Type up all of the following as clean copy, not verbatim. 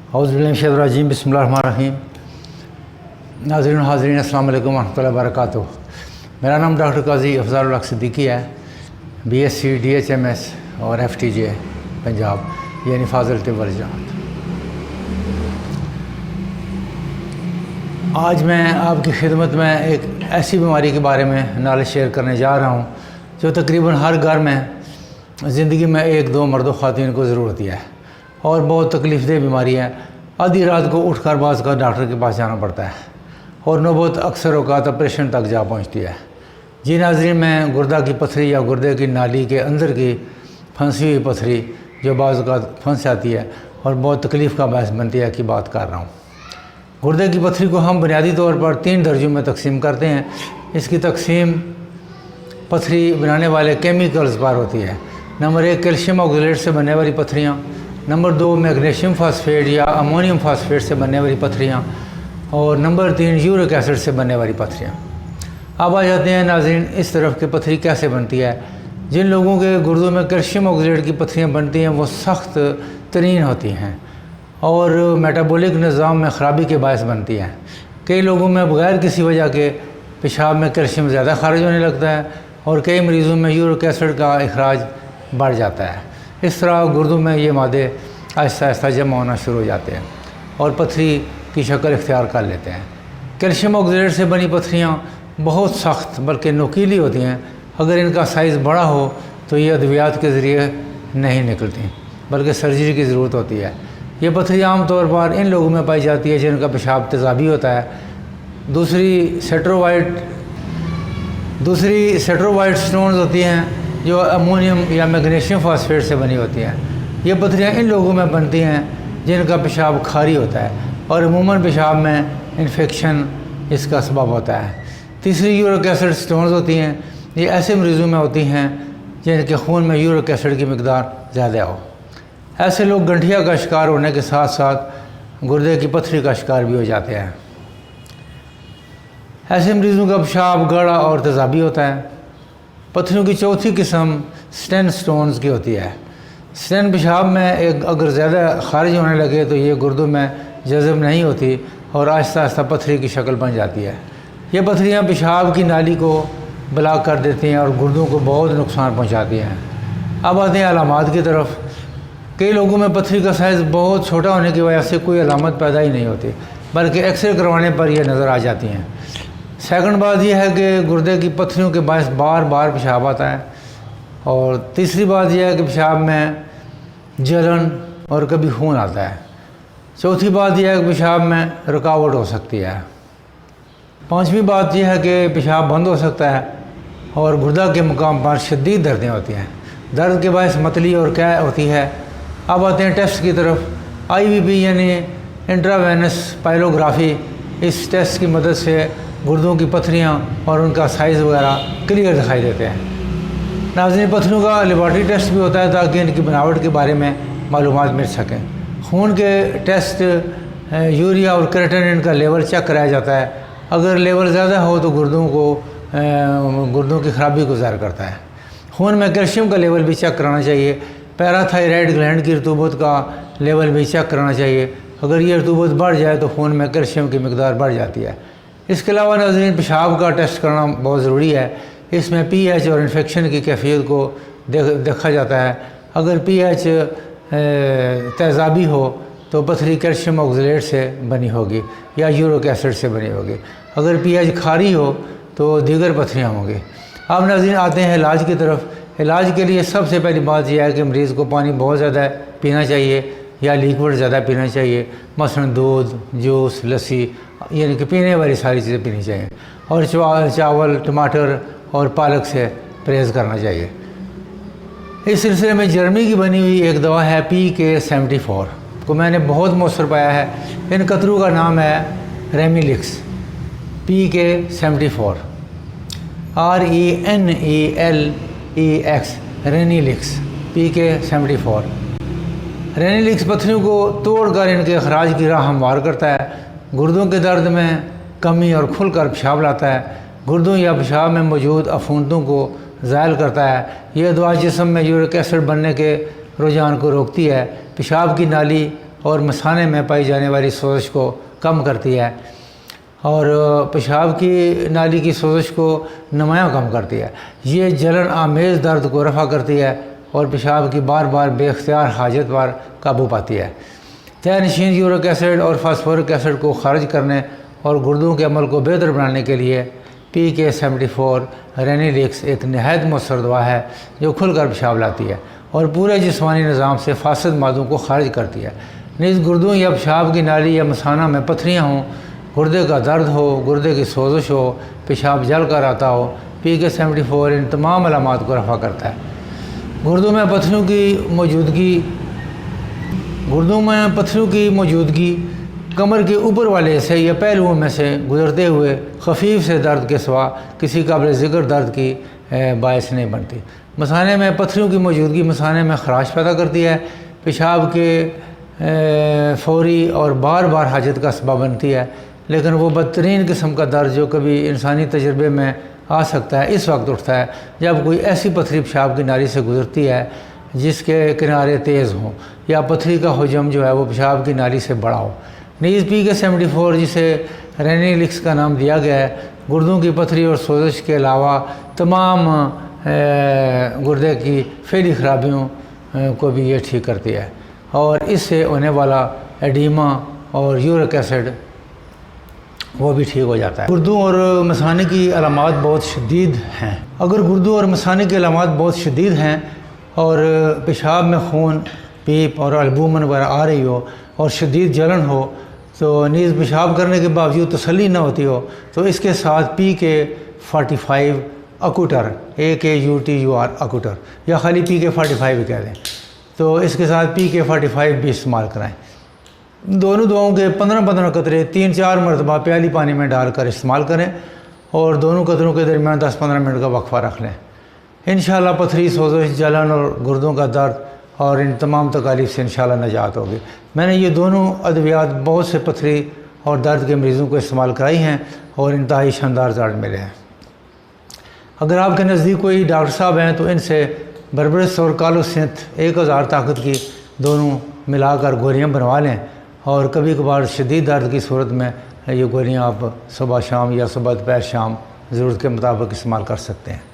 औज़ुबिल्लाहिमिनश्शैतानिर्रजीम बिस्मिल्लाहिर्रहमानिर्रहीम। नाज़रीन हाज़रीन अस्सलाम वालेकुम वरहमतुल्लाहि वबरकातुहू। मेरा नाम डॉक्टर काजी अफज़ल हक सिद्दीकी है, बीएससी डीएचएमएस और एफटीजे पंजाब यानी फाज़िल तिब्बल जमात। आज मैं आपकी खिदमत में एक ऐसी बीमारी के बारे में नॉलेज शेयर करने जा रहा हूँ जो तकरीबन हर घर में ज़िंदगी में एक दो मर्द ख़वातीन को ज़रूर होती है और बहुत तकलीफ़देह बीमारी है। आधी रात को उठकर बाज़ का डॉक्टर के पास जाना पड़ता है और नौबत अक्सर औक़ात ऑपरेशन तक जा पहुँचती है। जी नाज़रीन, मैं गुर्दा की पथरी या गुर्दे की नाली के अंदर की फंसी हुई पथरी जो बाज़ औक़ात फंस जाती है और बहुत तकलीफ़ का बायस बनती है की बात कर रहा हूँ। गुर्दे की पथरी को हम बुनियादी तौर पर 3 दर्जों में तकसीम करते हैं। इसकी तकसीम पथरी बनाने वाले केमिकल्स पर होती है। नंबर 1 कैल्शियम ऑक्सलेट से बनने वाली पथरियाँ, नंबर 2 मैग्नीशियम फास्फेट या अमोनियम फास्फेट से बनने वाली पथरियाँ और नंबर 3 यूरिक एसिड से बनने वाली पथरियाँ। अब आ जाते हैं नाज़रीन इस तरफ कि पथरी कैसे बनती है। जिन लोगों के गुर्दों में कैल्शियम ऑक्सलेट की पथरियाँ बनती हैं वो सख्त तरीन होती हैं और मेटाबॉलिक निज़ाम में ख़राबी के बायस बनती हैं। कई लोगों में बग़ैर किसी वजह के पेशाब में कैल्शियम ज़्यादा खारिज होने लगता है और कई मरीज़ों में यूरिक एसिड का अखराज बढ़ जाता है। इस तरह गुर्दों में ये मादे आहिस्ता आहिस्ता जमा होना शुरू हो जाते हैं और पथरी की शक्ल इख्तियार कर लेते हैं। कैल्शियम ऑक्सलेट से बनी पथरियाँ बहुत सख्त बल्कि नुकीली होती हैं। अगर इनका साइज़ बड़ा हो तो ये अद्वियात के ज़रिए नहीं निकलती बल्कि सर्जरी की ज़रूरत होती है। ये पथरी आम तौर पर इन लोगों में पाई जाती है जिनका पेशाब तेज़ाबी होता है। दूसरी सेट्रोवाइट स्टोन्स होती हैं जो अमोनियम या मैग्नीशियम फास्फेट से बनी होती हैं। ये पथरियाँ इन लोगों में बनती हैं जिनका पेशाब खारी होता है और अमूमन पेशाब में इन्फेक्शन इसका सबब होता है। तीसरी यूरिक एसिड स्टोन्स होती हैं। ये ऐसे मरीज़ों में होती हैं जिनके खून में यूरिक एसिड की मिकदार ज़्यादा हो। ऐसे लोग गंठिया का शिकार होने के साथ साथ गुर्दे की पथरी का शिकार भी हो जाते हैं। ऐसे मरीज़ों का पेशाब गाढ़ा और तेज़ाबी होता है। पथरियों की चौथी किस्म स्टेन स्टोन्स की होती है। स्टेन पेशाब में अगर ज़्यादा खारिज होने लगे तो ये गुर्दों में जज़ब नहीं होती और आहिस्ता आहिस्ता पथरी की शक्ल बन जाती है। ये पथरियाँ पेशाब की नाली को ब्लॉक कर देती हैं और गुर्दों को बहुत नुकसान पहुँचाती हैं। अब आते हैं अलामात की तरफ। कई लोगों में पथरी का साइज़ बहुत छोटा होने की वजह से कोई अलामत पैदा ही नहीं होती बल्कि एक्सरे करवाने पर यह नज़र आ जाती हैं। सेकंड बात यह है कि गुर्दे की पथरियों के बायस बार बार पेशाब आता है और तीसरी बात यह है कि पेशाब में जलन और कभी खून आता है। चौथी बात यह है कि पेशाब में रुकावट हो सकती है। पांचवी बात यह है कि पेशाब बंद हो सकता है और गुर्दा के मुकाम पर शदीद दर्दें होती हैं। दर्द के बायस मतली और कै होती है। अब आते हैं टेस्ट की तरफ। IVP यानी इंट्रावेनस पाइलोग्राफी, इस टेस्ट की मदद से गुर्दों की पथरियाँ और उनका साइज़ वगैरह क्लियर दिखाई देते हैं। नाज़रीन, पथरियों का लेबॉरेटरी टेस्ट भी होता है ताकि इनकी बनावट के बारे में मालूमात मिल सकें। खून के टेस्ट यूरिया और क्रेटिनिन का लेवल चेक कराया जाता है। अगर लेवल ज़्यादा हो तो गुर्दों की ख़राबी को ज़ाहिर करता है। खून में कैल्शियम का लेवल भी चेक कराना चाहिए। पैराथायराइड ग्लैंड की रतूबत का लेवल भी चेक कराना चाहिए। अगर ये रतूबत बढ़ जाए तो खून में कैल्शियम की मिकदार बढ़ जाती है। इसके अलावा नाज़रीन, पेशाब का टेस्ट करना बहुत ज़रूरी है। इसमें pH और इन्फेक्शन की कैफियत को देखा जाता है। अगर pH तेज़ाबी हो तो पथरी कैल्शियम ऑक्सलेट से बनी होगी या यूरिक एसिड से बनी होगी। अगर pH खारी हो तो दीगर पथरियाँ होंगी। अब नाज़रीन आते हैं इलाज की तरफ। इलाज के लिए सबसे पहली बात यह है कि मरीज़ को पानी बहुत ज़्यादा पीना चाहिए या लिक्विड ज़्यादा पीना चाहिए। मसलन दूध, जूस, लस्सी यानी कि पीने वाली सारी चीज़ें पीनी चाहिए और चावल, टमाटर और पालक से परहेज़ करना चाहिए। इस सिलसिले में जर्मनी की बनी हुई एक दवा है PK74 को मैंने बहुत मौसर पाया है। इन कतरों का नाम है रेनिलिक्स। PK74 RENELEX रेनिलिक्स PK74। रेनिलिक्स पथरियों को तोड़कर इनके अखराज की राह हमवार करता है। गुर्दों के दर्द में कमी और खुलकर पेशाब लाता है। गुर्दों या पेशाब में मौजूद अफूनतों को ज़ायल करता है। यह दवा जिस्म में यूरिक एसिड बनने के रुझान को रोकती है। पेशाब की नाली اور مثانے میں پائی جانے والی سوزش کو کم کرتی ہے اور پیشاب کی نالی کی سوزش کو نمایاں کم کرتی ہے۔ یہ جلن آمیز درد کو رفع کرتی ہے اور پیشاب کی بار بار بے اختیار حاجت پر قابو پاتی ہے۔ طے نشین یورک ایسڈ اور فاسفورک ایسڈ کو خارج کرنے اور گردوں کے عمل کو بہتر بنانے کے لیے PK74 رینیلیکس ایک نہایت مؤثر دوا ہے جو کھل کر پیشاب لاتی ہے اور پورے جسمانی نظام سے فاسد مادوں کو خارج کرتی ہے۔ نیز گردوں یا پیشاب کی نالی یا مثانہ میں پتھریاں ہوں، گردے کا درد ہو، گردے کی سوزش ہو، پیشاب جل کر آتا ہو، PK74 ان تمام علامات کو رفع کرتا ہے۔ گردوں میں پتھریوں کی موجودگی کمر کے اوپر والے حصے یا پہلوؤں میں سے گزرتے ہوئے خفیف سے درد کے سوا کسی قابل ذکر درد کی باعث نہیں بنتی۔ مثانے میں پتھریوں کی موجودگی مثانے میں خراش پیدا کرتی ہے، پیشاب کے فوری اور بار بار حاجت کا سبب بنتی ہے، لیکن وہ بدترین قسم کا درد جو کبھی انسانی تجربے میں آ سکتا ہے اس وقت اٹھتا ہے جب کوئی ایسی پتھری پیشاب کی نالی سے گزرتی ہے جس کے کنارے تیز ہوں یا پتھری کا حجم جو ہے وہ پیشاب کی نالی سے بڑا ہو۔ نیز PK74 جسے رینیلیکس کا نام دیا گیا ہے گردوں کی پتھری اور سوزش کے علاوہ تمام گردے کی فعلی خرابیوں کو بھی یہ ٹھیک کرتی ہے اور اس سے ہونے والا ایڈیما اور یورک ایسڈ وہ بھی ٹھیک ہو جاتا ہے۔ گردوں اور مثانے کی علامات بہت شدید ہیں۔ اگر گردوں اور مثانے کی علامات بہت شدید ہیں اور پیشاب میں خون، پیپ اور البومن وغیرہ آ رہی ہو اور شدید جلن ہو تو نیز پیشاب کرنے کے باوجود تسلی نہ ہوتی ہو تو اس کے ساتھ PK45 اکوٹر AKUTUR اکوٹر یا خالی PK45 کہہ دیں تو اس کے ساتھ PK45 بھی استعمال کرائیں۔ دونوں دواؤں کے 15-15 قطرے 3-4 مرتبہ پیالی پانی میں ڈال کر استعمال کریں اور دونوں قطروں کے درمیان 10-15 منٹ کا وقفہ رکھ لیں۔ انشاءاللہ پتھری، سوزش، جلن اور گردوں کا درد اور ان تمام تکالیف سے انشاءاللہ نجات ہوگی۔ میں نے یہ دونوں ادویات بہت سے پتھری اور درد کے مریضوں کو استعمال کرائی ہیں اور انتہائی شاندار رزلٹ ملے ہیں۔ اگر آپ کے نزدیک کوئی ڈاکٹر صاحب ہیں تو ان سے بربرس اور کالوسینتھ 1000 طاقت کی دونوں ملا کر گولیاں بنوا لیں اور کبھی کبھار شدید درد کی صورت میں یہ گولیاں آپ صبح شام یا صبح دوپہر شام ضرورت کے مطابق استعمال کر سکتے ہیں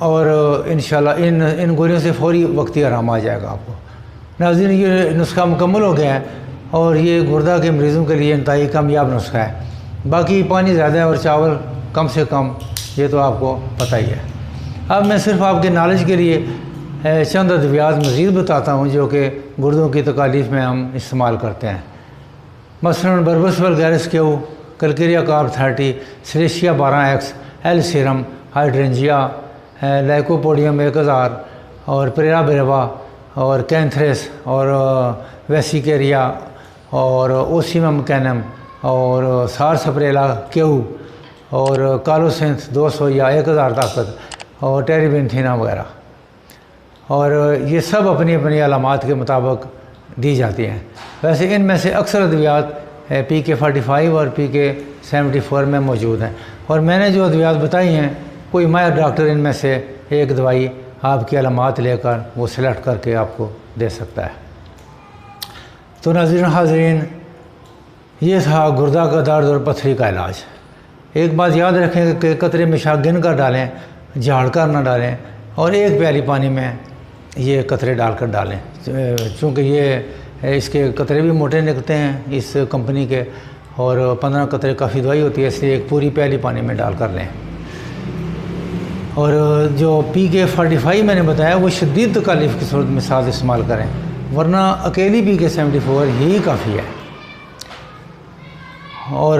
اور انشاءاللہ ان گولیوں سے فوری وقتی آرام آ جائے گا آپ کو۔ ناظرین، یہ نسخہ مکمل ہو گیا ہے اور یہ گردہ کے مریضوں کے لیے انتہائی کامیاب نسخہ ہے۔ باقی پانی زیادہ اور چاول کم سے کم، یہ تو آپ کو پتہ ہی ہے۔ اب میں صرف آپ کے نالج کے لیے چند ادویات مزید بتاتا ہوں جو کہ گردوں کی تکالیف میں ہم استعمال کرتے ہیں۔ مثلاً بربس وولگیرس کیو، کلکیریا کارب 30، سلیشیا 12X، ایل سیرم، ہائیڈرینجیا، لائکوپوڈیم 1000 اور پریرا بریوا اور کینتھریس اور ویسیکیریا اور اوسیمم کینم اور سارسپریلا کیو اور کالوسینتھ 200 یا 1000 طاقت اور ٹیریبینتھینا وغیرہ، اور یہ سب اپنی اپنی علامات کے مطابق دی جاتی ہیں۔ ویسے ان میں سے اکثر ادویات PK45 اور PK74 میں موجود ہیں اور میں نے جو ادویات بتائی ہیں کوئی ماہر ڈاکٹر ان میں سے ایک دوائی آپ کی علامات لے کر وہ سلیکٹ کر کے آپ کو دے سکتا ہے۔ تو ناظرین حاضرین، یہ تھا گردہ کا درد اور پتھری کا علاج۔ ایک بات یاد رکھیں کہ قطرے میں شاہ گن کر ڈالیں، جھاڑ کر نہ ڈالیں اور ایک پیالی پانی میں یہ قطرے ڈال کر ڈالیں، چونکہ یہ اس کے قطرے بھی موٹے نکلتے ہیں اس کمپنی کے اور 15 قطرے کافی دوائی ہوتی ہے، اس لیے ایک پوری پیالی پانی میں ڈال کر لیں۔ اور جو PK45 میں نے بتایا وہ شدید تکالیف کی صورت میں ساتھ استعمال کریں، ورنہ اکیلی PK74 ہی کافی ہے۔ اور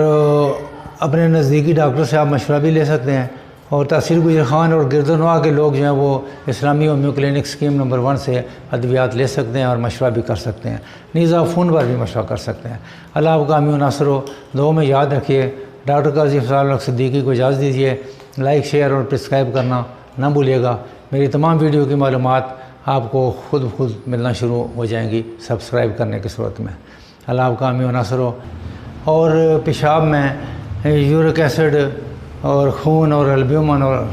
اپنے نزدیکی ڈاکٹر سے آپ مشورہ بھی لے سکتے ہیں اور تحصیل گجر خان اور گردنواہ کے لوگ جو ہیں وہ اسلامی ہومیو کلینک اسکیم نمبر 1 سے ادویات لے سکتے ہیں اور مشورہ بھی کر سکتے ہیں، نیز آپ فون پر بھی مشورہ کر سکتے ہیں۔ اللہ آپ کا حامی و ناصر ہو۔ دعاؤں میں یاد رکھیے، ڈاکٹر قاضی افضال الحق صدیقی کو اجازت دیجیے۔ لائک، شیئر اور سبسکرائب کرنا نہ بھولیے گا۔ میری تمام ویڈیو کی معلومات آپ کو خود ملنا شروع ہو جائیں گی سبسکرائب کرنے کی صورت میں۔ اللہ آپ کا حامی و ناصر ہو۔ اور پیشاب میں یورک ایسڈ اور خون اور البیومن اور